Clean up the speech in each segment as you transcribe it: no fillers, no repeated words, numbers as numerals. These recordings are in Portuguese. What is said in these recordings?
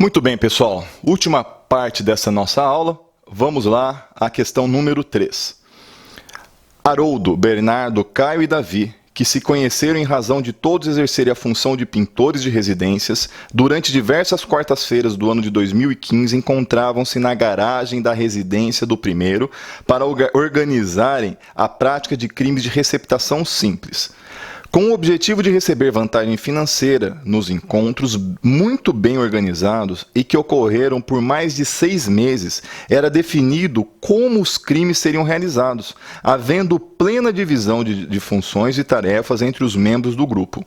Muito bem, pessoal. Última parte dessa nossa aula. Vamos lá à questão número 3. Haroldo, Bernardo, Caio e Davi, que se conheceram em razão de todos exercerem a função de pintores de residências, durante diversas quartas-feiras do ano de 2015 encontravam-se na garagem da residência do primeiro para organizarem a prática de crimes de receptação simples. Com o objetivo de receber vantagem financeira nos encontros muito bem organizados e que ocorreram por mais de 6 meses, era definido como os crimes seriam realizados, havendo plena divisão de funções e tarefas entre os membros do grupo.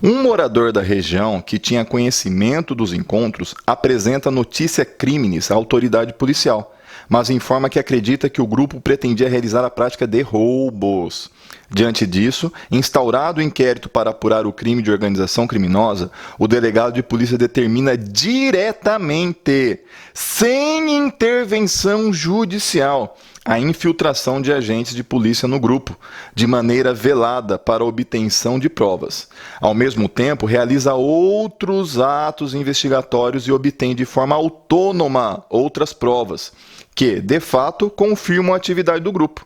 Um morador da região que tinha conhecimento dos encontros apresenta notícia crimes à autoridade policial, mas informa que acredita que o grupo pretendia realizar a prática de roubos. Diante disso, instaurado o inquérito para apurar o crime de organização criminosa, o delegado de polícia determina diretamente, sem intervenção judicial, a infiltração de agentes de polícia no grupo, de maneira velada para a obtenção de provas. Ao mesmo tempo, realiza outros atos investigatórios e obtém de forma autônoma outras provas, que, de fato, confirmam a atividade do grupo.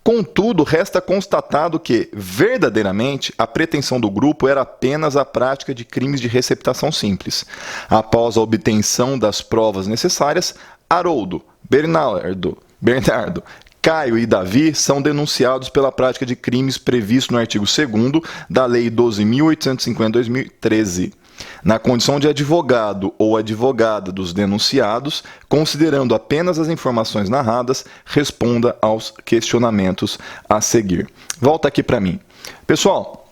Contudo, resta constatado que, verdadeiramente, a pretensão do grupo era apenas a prática de crimes de receptação simples. Após a obtenção das provas necessárias, Haroldo, Bernardo, Caio e Davi são denunciados pela prática de crimes previstos no artigo 2º da Lei 12.850/2013. Na condição de advogado ou advogada dos denunciados, considerando apenas as informações narradas, responda aos questionamentos a seguir. Volta aqui para mim. Pessoal,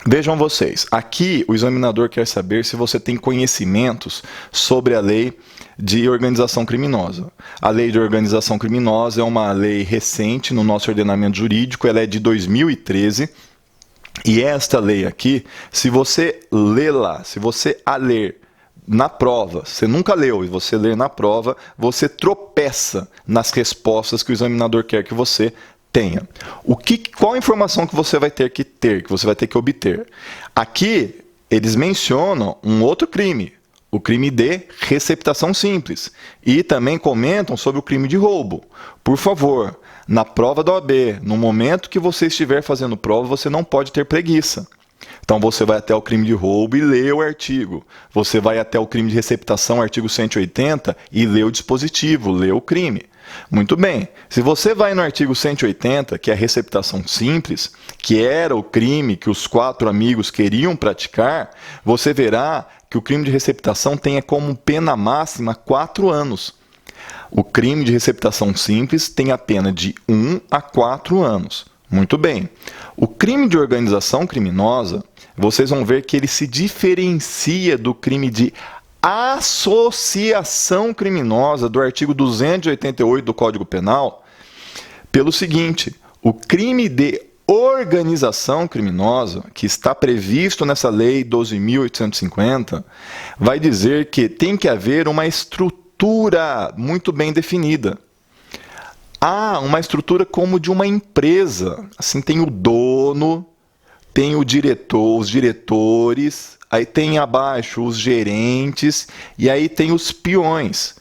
vejam vocês, aqui o examinador quer saber se você tem conhecimentos sobre a lei de organização criminosa. A lei de organização criminosa é uma lei recente no nosso ordenamento jurídico, ela é de 2013, e esta lei aqui, se você ler lá, se você a ler na prova, você nunca leu e você ler na prova, você tropeça nas respostas que o examinador quer que você tenha. Qual a informação que você vai ter que você vai ter que obter? Aqui, eles mencionam um outro crime, o crime de receptação simples, e também comentam sobre o crime de roubo. Por favor, na prova da OAB, no momento que você estiver fazendo prova, você não pode ter preguiça. Então você vai até o crime de roubo e lê o artigo. Você vai até o crime de receptação, artigo 180, e lê o dispositivo, lê o crime. Muito bem, se você vai no artigo 180, que é a receptação simples, que era o crime que os 4 amigos queriam praticar, você verá que o crime de receptação tem como pena máxima 4 anos. O crime de receptação simples tem a pena de 1 a 4 anos. Muito bem. O crime de organização criminosa, vocês vão ver que ele se diferencia do crime de associação criminosa do artigo 288 do Código Penal pelo seguinte: o crime de organização criminosa, que está previsto nessa lei 12.850, vai dizer que tem que haver uma estrutura muito bem definida. Há uma estrutura como de uma empresa. Assim, tem o dono, tem o diretor, os diretores, aí tem abaixo os gerentes e aí tem os peões,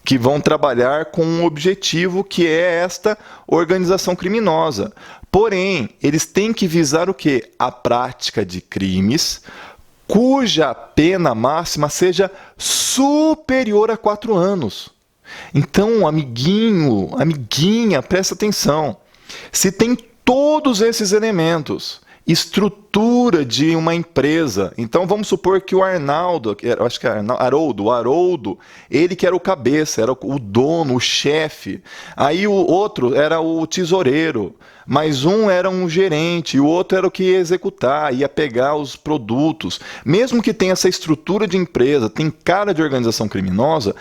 que vão trabalhar com um objetivo que é esta organização criminosa. Porém, eles têm que visar o quê? A prática de crimes cuja pena máxima seja superior a 4 anos. Então, amiguinho, amiguinha, presta atenção. Se tem todos esses elementos, estrutura de uma empresa, então vamos supor que o Arnaldo, acho que é Haroldo, ele que era o cabeça, era o dono, o chefe. Aí o outro era o tesoureiro, mas um era um gerente, e o outro era o que ia executar, ia pegar os produtos. Mesmo que tenha essa estrutura de empresa, tem cara de organização criminosa,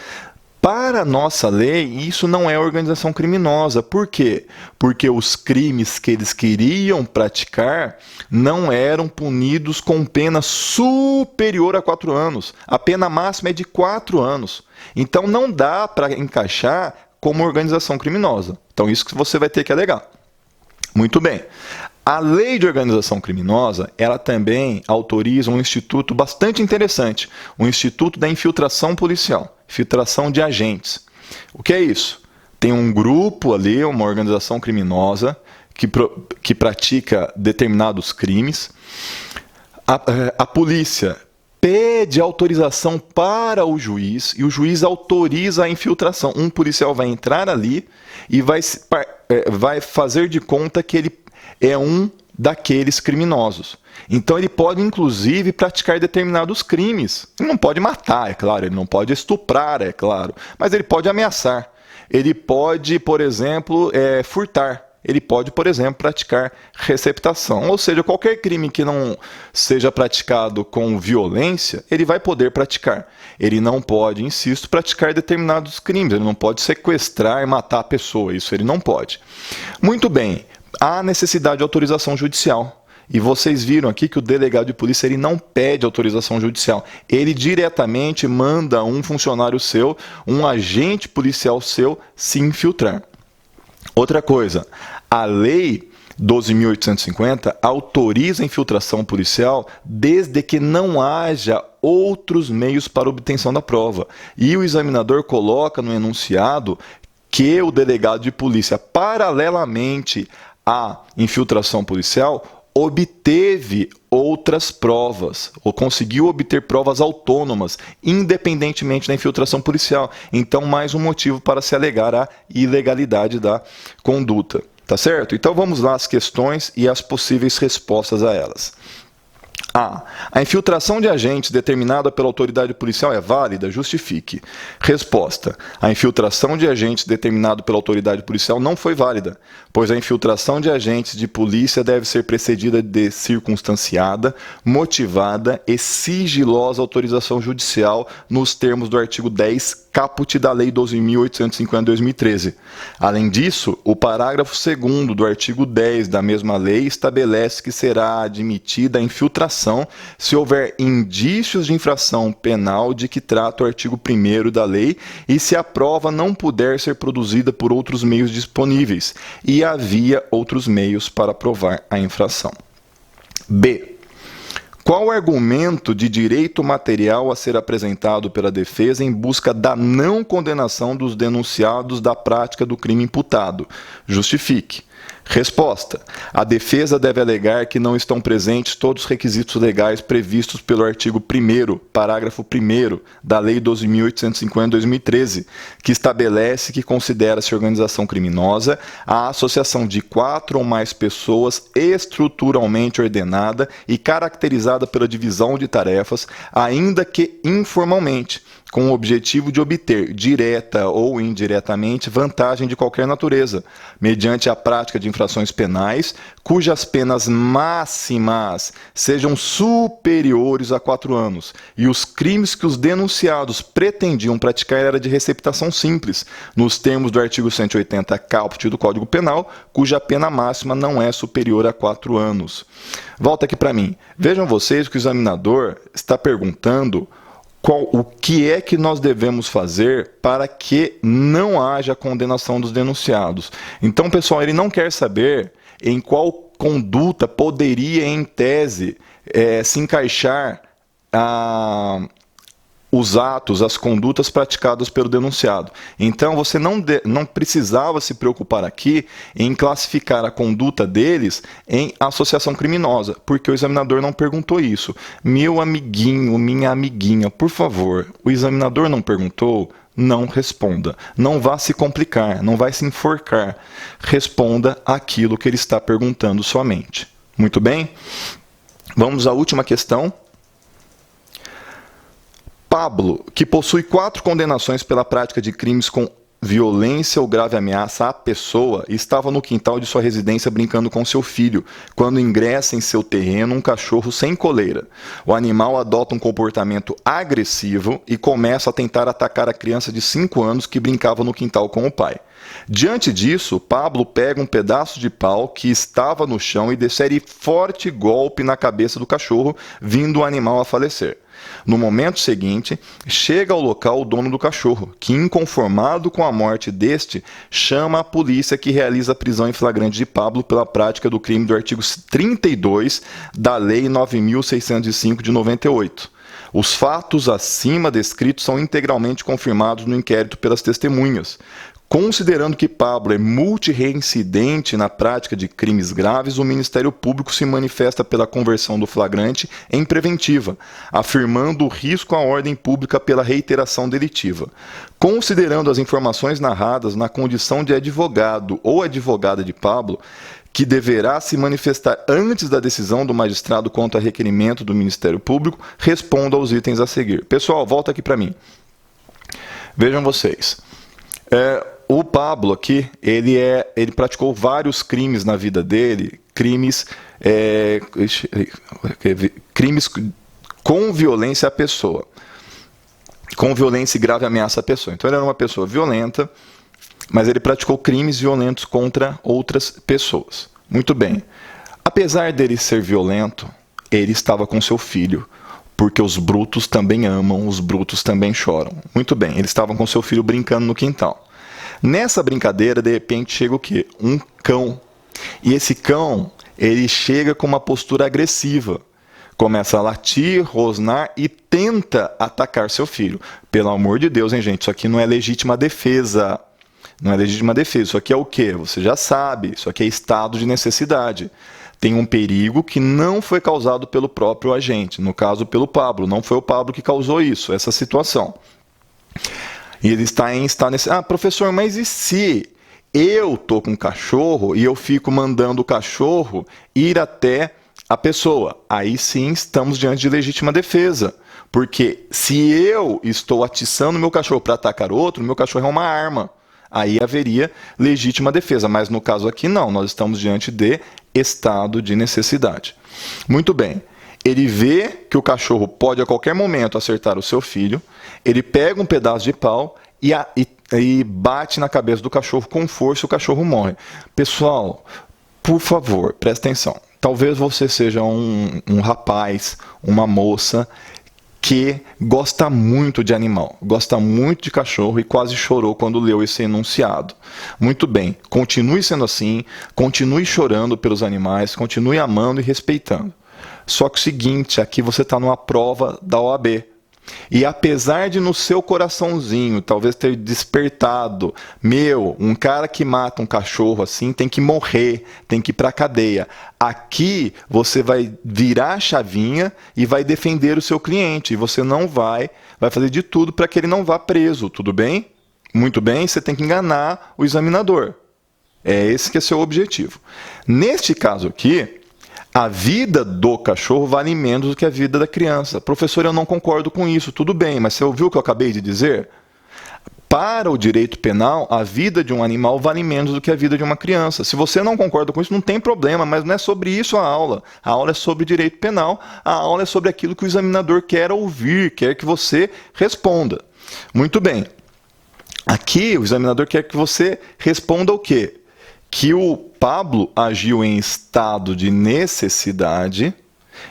para a nossa lei, isso não é organização criminosa. Por quê? Porque os crimes que eles queriam praticar não eram punidos com pena superior a 4 anos. A pena máxima é de 4 anos. Então não dá para encaixar como organização criminosa. Então isso que você vai ter que alegar. Muito bem. A lei de organização criminosa, ela também autoriza um instituto bastante interessante, o Instituto da Infiltração Policial. Infiltração de agentes. O que é isso? Tem um grupo ali, uma organização criminosa que pratica determinados crimes. A polícia pede autorização para o juiz e o juiz autoriza a infiltração. Um policial vai entrar ali e vai fazer de conta que ele é um daqueles criminosos. Então ele pode, inclusive, praticar determinados crimes. Ele não pode matar, é claro, ele não pode estuprar, é claro, mas ele pode ameaçar. Ele pode, por exemplo, furtar. Ele pode, por exemplo, praticar receptação. Ou seja, qualquer crime que não seja praticado com violência, ele vai poder praticar. Ele não pode, insisto, praticar determinados crimes. Ele não pode sequestrar e matar a pessoa. Isso ele não pode. Muito bem. Há necessidade de autorização judicial. E vocês viram aqui que o delegado de polícia ele não pede autorização judicial. Ele diretamente manda um funcionário seu, um agente policial seu, se infiltrar. Outra coisa, a Lei 12.850 autoriza a infiltração policial desde que não haja outros meios para obtenção da prova. E o examinador coloca no enunciado que o delegado de polícia, paralelamente à infiltração policial, obteve outras provas, ou conseguiu obter provas autônomas, independentemente da infiltração policial. Então, mais um motivo para se alegar a ilegalidade da conduta. Tá certo? Então, vamos lá às questões e as possíveis respostas a elas. A infiltração de agentes determinada pela autoridade policial é válida? Justifique. Resposta. A infiltração de agentes determinado pela autoridade policial não foi válida, pois a infiltração de agentes de polícia deve ser precedida de circunstanciada, motivada e sigilosa autorização judicial nos termos do artigo 10 caput da Lei 12.850/2013. Além disso, o parágrafo 2º do artigo 10 da mesma lei estabelece que será admitida a infiltração se houver indícios de infração penal de que trata o artigo 1º da lei e se a prova não puder ser produzida por outros meios disponíveis e havia outros meios para provar a infração. B. Qual o argumento de direito material a ser apresentado pela defesa em busca da não condenação dos denunciados da prática do crime imputado? Justifique. Resposta. A defesa deve alegar que não estão presentes todos os requisitos legais previstos pelo artigo 1º, parágrafo 1º da Lei 12.850/2013, que estabelece que considera-se organização criminosa a associação de 4 ou mais pessoas estruturalmente ordenada e caracterizada pela divisão de tarefas, ainda que informalmente, com o objetivo de obter, direta ou indiretamente, vantagem de qualquer natureza, mediante a prática de infrações penais, cujas penas máximas sejam superiores a 4 anos, e os crimes que os denunciados pretendiam praticar era de receptação simples, nos termos do artigo 180 caput do Código Penal, cuja pena máxima não é superior a 4 anos. Volta aqui para mim. Vejam vocês que o examinador está perguntando o que é que nós devemos fazer para que não haja condenação dos denunciados. Então, pessoal, ele não quer saber em qual conduta poderia, em tese, se encaixar os atos, as condutas praticadas pelo denunciado. Então, você não precisava se preocupar aqui em classificar a conduta deles em associação criminosa, porque o examinador não perguntou isso. Meu amiguinho, minha amiguinha, por favor, o examinador não perguntou? Não responda. Não vá se complicar, não vai se enforcar. Responda aquilo que ele está perguntando somente. Muito bem? Vamos à última questão. Pablo, que possui 4 condenações pela prática de crimes com violência ou grave ameaça à pessoa, estava no quintal de sua residência brincando com seu filho, quando ingressa em seu terreno um cachorro sem coleira. O animal adota um comportamento agressivo e começa a tentar atacar a criança de 5 anos que brincava no quintal com o pai. Diante disso, Pablo pega um pedaço de pau que estava no chão e desfere forte golpe na cabeça do cachorro, vindo o animal a falecer. No momento seguinte, chega ao local o dono do cachorro, que, inconformado com a morte deste, chama a polícia, que realiza a prisão em flagrante de Pablo pela prática do crime do artigo 32 da Lei 9.605 de 98. Os fatos acima descritos são integralmente confirmados no inquérito pelas testemunhas. Considerando que Pablo é multirreincidente na prática de crimes graves, o Ministério Público se manifesta pela conversão do flagrante em preventiva, afirmando o risco à ordem pública pela reiteração delitiva. Considerando as informações narradas na condição de advogado ou advogada de Pablo, que deverá se manifestar antes da decisão do magistrado quanto a requerimento do Ministério Público, responda aos itens a seguir. Pessoal, volta aqui para mim. Vejam vocês. O Pablo aqui, ele praticou vários crimes na vida dele, crimes com violência à pessoa, com violência e grave ameaça à pessoa. Então ele era uma pessoa violenta, mas ele praticou crimes violentos contra outras pessoas. Muito bem. Apesar dele ser violento, ele estava com seu filho, porque os brutos também amam, os brutos também choram. Muito bem, eles estavam com seu filho brincando no quintal. Nessa brincadeira, de repente, chega o quê? Um cão. E esse cão, ele chega com uma postura agressiva. Começa a latir, rosnar e tenta atacar seu filho. Pelo amor de Deus, hein, gente? Isso aqui não é legítima defesa. Não é legítima defesa. Isso aqui é o quê? Você já sabe. Isso aqui é estado de necessidade. Tem um perigo que não foi causado pelo próprio agente. No caso, pelo Pablo. Não foi o Pablo que causou isso, essa situação. E ele está nesse... Ah, professor, mas e se eu tô com um cachorro e eu fico mandando o cachorro ir até a pessoa? Aí sim estamos diante de legítima defesa. Porque se eu estou atiçando meu cachorro para atacar outro, meu cachorro é uma arma. Aí haveria legítima defesa. Mas no caso aqui não, nós estamos diante de estado de necessidade. Muito bem. Ele vê que o cachorro pode a qualquer momento acertar o seu filho, ele pega um pedaço de pau e bate na cabeça do cachorro com força e o cachorro morre. Pessoal, por favor, presta atenção. Talvez você seja um rapaz, uma moça que gosta muito de animal, gosta muito de cachorro e quase chorou quando leu esse enunciado. Muito bem, continue sendo assim, continue chorando pelos animais, continue amando e respeitando. Só que o seguinte, aqui você está numa prova da OAB. E apesar de no seu coraçãozinho talvez ter despertado, um cara que mata um cachorro assim tem que morrer, tem que ir para a cadeia. Aqui você vai virar a chavinha e vai defender o seu cliente. E você não vai fazer de tudo para que ele não vá preso, tudo bem? Muito bem, você tem que enganar o examinador. É esse que é seu objetivo. Neste caso aqui, a vida do cachorro vale menos do que a vida da criança. Professor, eu não concordo com isso. Tudo bem, mas você ouviu o que eu acabei de dizer? Para o direito penal, a vida de um animal vale menos do que a vida de uma criança. Se você não concorda com isso, não tem problema, mas não é sobre isso a aula. A aula é sobre direito penal, a aula é sobre aquilo que o examinador quer ouvir, quer que você responda. Muito bem. Aqui, o examinador quer que você responda o quê? Que o Pablo agiu em estado de necessidade.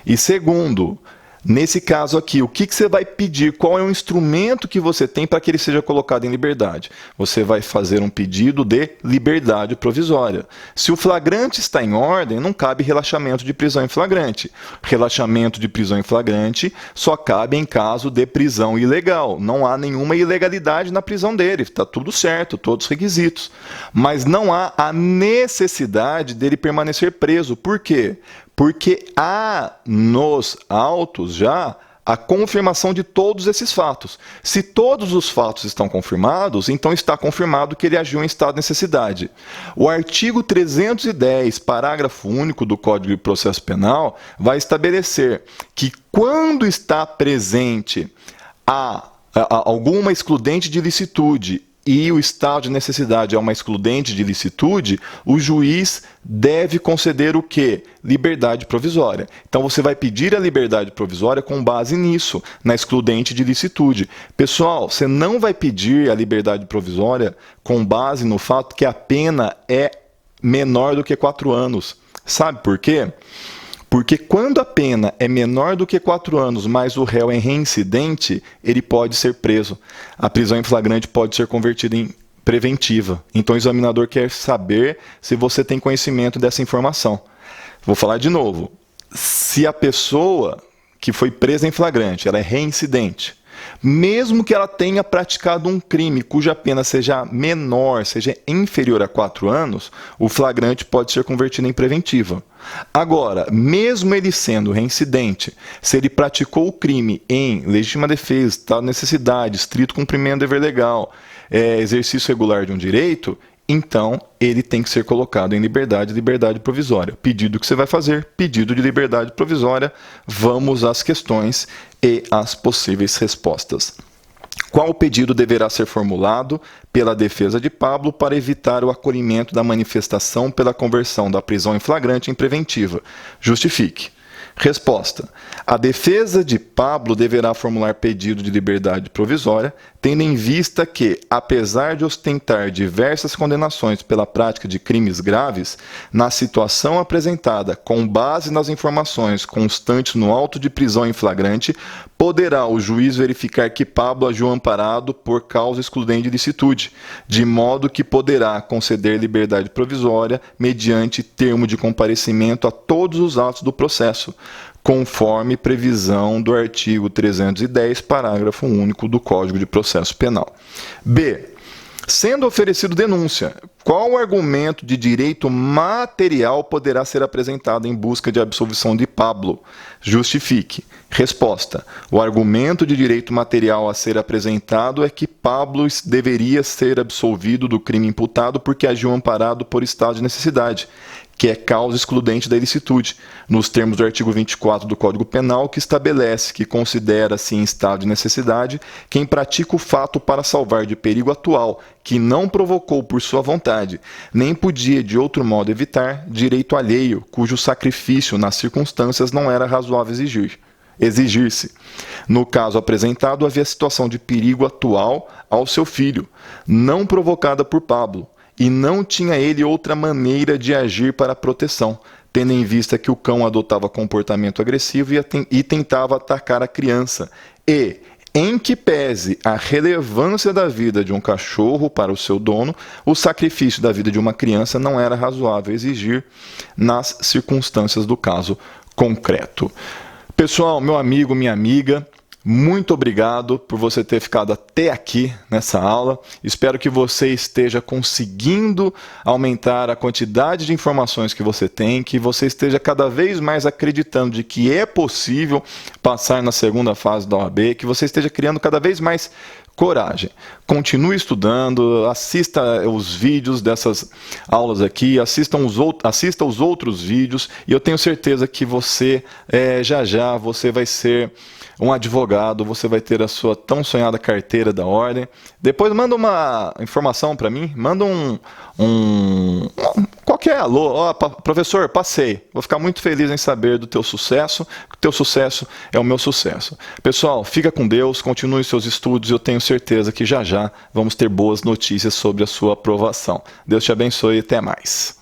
E segundo, nesse caso aqui, o que você vai pedir? Qual é o instrumento que você tem para que ele seja colocado em liberdade? Você vai fazer um pedido de liberdade provisória. Se o flagrante está em ordem, não cabe relaxamento de prisão em flagrante. Relaxamento de prisão em flagrante só cabe em caso de prisão ilegal. Não há nenhuma ilegalidade na prisão dele. Está tudo certo, todos os requisitos. Mas não há a necessidade dele permanecer preso. Por quê? Porque há nos autos já a confirmação de todos esses fatos. Se todos os fatos estão confirmados, então está confirmado que ele agiu em estado de necessidade. O artigo 310, parágrafo único do Código de Processo Penal, vai estabelecer que quando está presente alguma excludente de ilicitude e o estado de necessidade é uma excludente de ilicitude, o juiz deve conceder o quê? Liberdade provisória. Então você vai pedir a liberdade provisória com base nisso, na excludente de ilicitude. Pessoal, você não vai pedir a liberdade provisória com base no fato que a pena é menor do que 4 anos. Sabe por quê? Porque quando a pena é menor do que 4 anos, mas o réu é reincidente, ele pode ser preso. A prisão em flagrante pode ser convertida em preventiva. Então o examinador quer saber se você tem conhecimento dessa informação. Vou falar de novo. Se a pessoa que foi presa em flagrante, ela é reincidente, mesmo que ela tenha praticado um crime cuja pena seja menor, seja inferior a 4 anos, o flagrante pode ser convertido em preventiva. Agora, mesmo ele sendo reincidente, se ele praticou o crime em legítima defesa, estado de necessidade, estrito cumprimento do dever legal, exercício regular de um direito, então ele tem que ser colocado em liberdade provisória. Pedido que você vai fazer, pedido de liberdade provisória. Vamos às questões e às possíveis respostas. Qual pedido deverá ser formulado pela defesa de Pablo para evitar o acolhimento da manifestação pela conversão da prisão em flagrante em preventiva? Justifique. Resposta. A defesa de Pablo deverá formular pedido de liberdade provisória, tendo em vista que, apesar de ostentar diversas condenações pela prática de crimes graves, na situação apresentada, com base nas informações constantes no auto de prisão em flagrante, poderá o juiz verificar que Pablo agiu amparado por causa excludente de licitude, de modo que poderá conceder liberdade provisória mediante termo de comparecimento a todos os atos do processo, conforme previsão do artigo 310, parágrafo único do Código de Processo Penal. B. Sendo oferecido denúncia, qual argumento de direito material poderá ser apresentado em busca de absolvição de Pablo? Justifique. Resposta. O argumento de direito material a ser apresentado é que Pablo deveria ser absolvido do crime imputado porque agiu amparado por estado de necessidade, que é causa excludente da ilicitude, nos termos do artigo 24 do Código Penal, que estabelece que considera-se em estado de necessidade quem pratica o fato para salvar de perigo atual, que não provocou por sua vontade, nem podia de outro modo evitar, direito alheio, cujo sacrifício nas circunstâncias não era razoável exigir-se. No caso apresentado, havia situação de perigo atual ao seu filho, não provocada por Pablo, e não tinha ele outra maneira de agir para a proteção, tendo em vista que o cão adotava comportamento agressivo e tentava atacar a criança, e, em que pese a relevância da vida de um cachorro para o seu dono, o sacrifício da vida de uma criança não era razoável exigir nas circunstâncias do caso concreto. Pessoal, meu amigo, minha amiga, muito obrigado por você ter ficado até aqui nessa aula. Espero que você esteja conseguindo aumentar a quantidade de informações que você tem, que você esteja cada vez mais acreditando de que é possível passar na segunda fase da OAB, que você esteja criando cada vez mais coragem. Continue estudando, assista os vídeos dessas aulas aqui, assista os outros vídeos, e eu tenho certeza que você, já você vai ser um advogado, você vai ter a sua tão sonhada carteira da ordem. Depois manda uma informação para mim, manda qualquer alô, professor, passei. Vou ficar muito feliz em saber do teu sucesso, que o teu sucesso é o meu sucesso. Pessoal, fica com Deus, continue seus estudos, eu tenho certeza que já vamos ter boas notícias sobre a sua aprovação. Deus te abençoe e até mais.